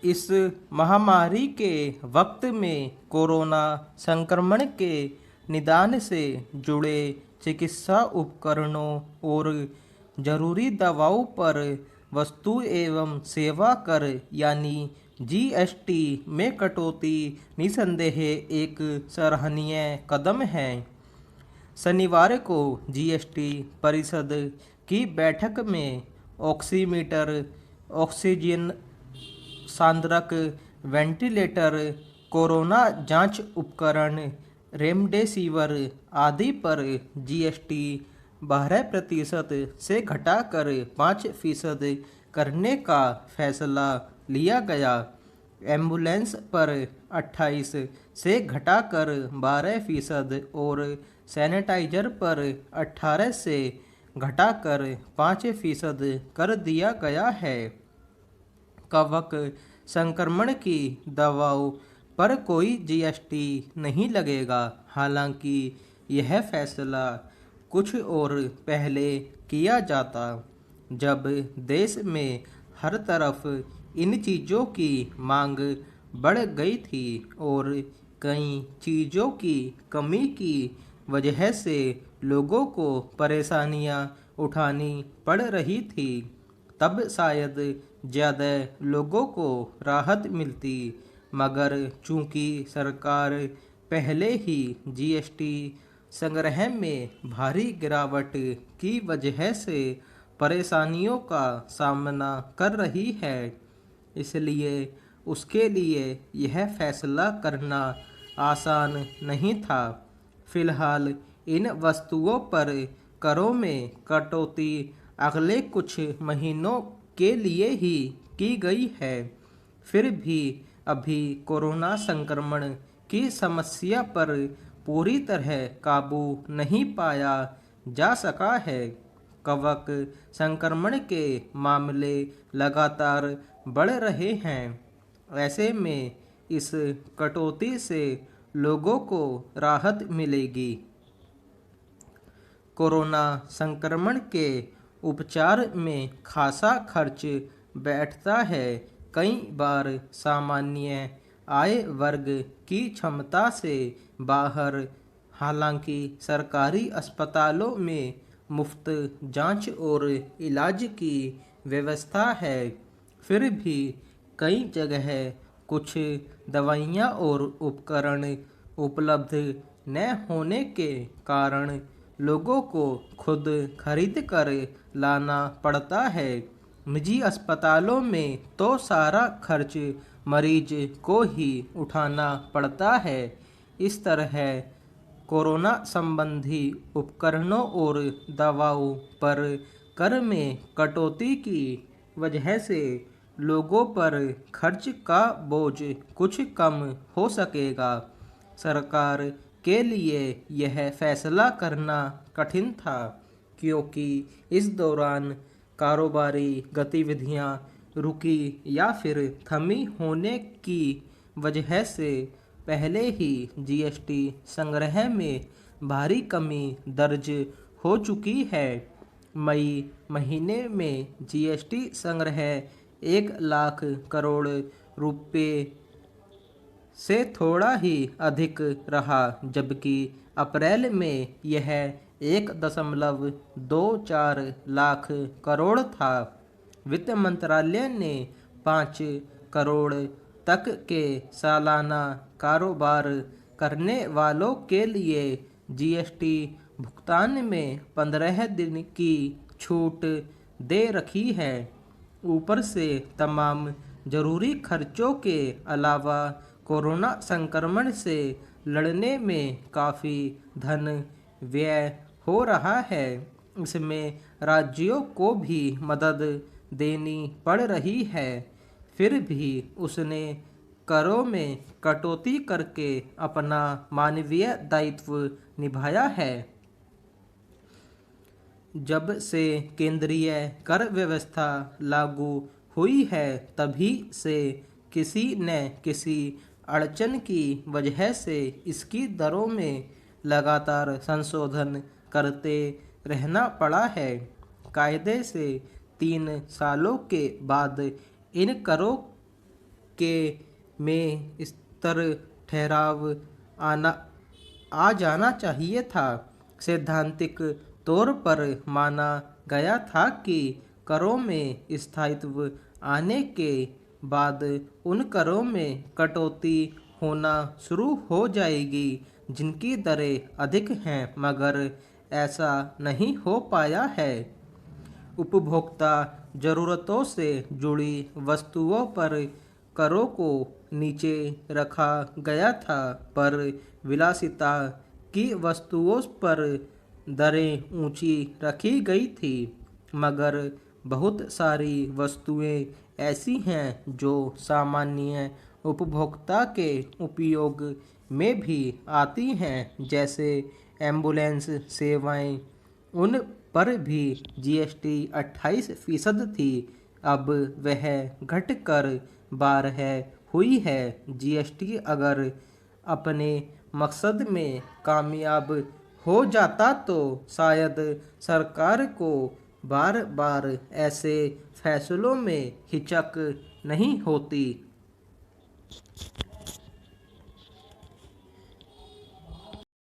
इस महामारी के वक्त में कोरोना संक्रमण के निदान से जुड़े चिकित्सा उपकरणों और जरूरी दवाओं पर वस्तु एवं सेवा कर यानी जीएसटी में कटौती निसंदेह एक सराहनीय कदम है। शनिवार को जीएसटी परिषद की बैठक में ऑक्सीमीटर, ऑक्सीजन सांद्रक, वेंटिलेटर, कोरोना जांच उपकरण, रेमडेसिविर आदि पर जीएसटी 12% से घटाकर 5% करने का फैसला लिया गया। एम्बुलेंस पर 28 से घटाकर 12% और सैनिटाइजर पर 18 से घटाकर 5% कर दिया गया है। कवक संक्रमण की दवाओं पर कोई जीएसटी नहीं लगेगा। हालांकि यह फैसला कुछ और पहले किया जाता, जब देश में हर तरफ इन चीज़ों की मांग बढ़ गई थी और कई चीज़ों की कमी की वजह से लोगों को परेशानियां उठानी पड़ रही थी। तब शायद ज़्यादा लोगों को राहत मिलती, मगर चूंकि सरकार पहले ही जीएसटी संग्रह में भारी गिरावट की वजह से परेशानियों का सामना कर रही है, इसलिए उसके लिए यह फैसला करना आसान नहीं था। फिलहाल इन वस्तुओं पर करों में कटौती अगले कुछ महीनों के लिए ही की गई है। फिर भी अभी कोरोना संक्रमण की समस्या पर पूरी तरह काबू नहीं पाया जा सका है। कवक संक्रमण के मामले लगातार बढ़ रहे हैं। ऐसे में इस कटौती से लोगों को राहत मिलेगी। कोरोना संक्रमण के उपचार में खासा खर्च बैठता है, कई बार सामान्य आय वर्ग की क्षमता से बाहर। हालांकि सरकारी अस्पतालों में मुफ्त जांच और इलाज की व्यवस्था है, फिर भी कई जगह कुछ दवाइयाँ और उपकरण उपलब्ध न होने के कारण लोगों को खुद खरीद कर लाना पड़ता है। निजी अस्पतालों में तो सारा खर्च मरीज को ही उठाना पड़ता है। इस तरह कोरोना संबंधी उपकरणों और दवाओं पर कर में कटौती की वजह से लोगों पर खर्च का बोझ कुछ कम हो सकेगा। सरकार के लिए यह फैसला करना कठिन था, क्योंकि इस दौरान कारोबारी गतिविधियां रुकी या फिर थमी होने की वजह से पहले ही जीएसटी संग्रह में भारी कमी दर्ज हो चुकी है। मई महीने में जीएसटी संग्रह 1 लाख करोड़ रुपए से थोड़ा ही अधिक रहा, जबकि अप्रैल में यह 1.24 लाख करोड़ था। वित्त मंत्रालय ने 5 करोड़ तक के सालाना कारोबार करने वालों के लिए जीएसटी भुगतान में 15 दिन की छूट दे रखी है। ऊपर से तमाम जरूरी खर्चों के अलावा कोरोना संक्रमण से लड़ने में काफ़ी धन व्यय हो रहा है। इसमें राज्यों को भी मदद देनी पड़ रही है। फिर भी उसने करों में कटौती करके अपना मानवीय दायित्व निभाया है। जब से केंद्रीय कर व्यवस्था लागू हुई है, तभी से किसी न किसी अड़चन की वजह से इसकी दरों में लगातार संशोधन करते रहना पड़ा है। कायदे से 3 सालों के बाद इन करों के में स्तर ठहराव आ जाना चाहिए था। सैद्धांतिक तौर पर माना गया था कि करों में स्थायित्व आने के बाद उन करों में कटौती होना शुरू हो जाएगी जिनकी दरें अधिक हैं, मगर ऐसा नहीं हो पाया है। उपभोक्ता ज़रूरतों से जुड़ी वस्तुओं पर करों को नीचे रखा गया था, पर विलासिता की वस्तुओं पर दरें ऊंची रखी गई थी। मगर बहुत सारी वस्तुएं ऐसी हैं जो सामान्य उपभोक्ता के उपयोग में भी आती हैं, जैसे एम्बुलेंस सेवाएं। उन पर भी जीएसटी 28% थी, अब वह घटकर 12 हुई है। जीएसटी अगर अपने मकसद में कामयाब हो जाता तो शायद सरकार को बार बार ऐसे फैसलों में हिचक नहीं होती।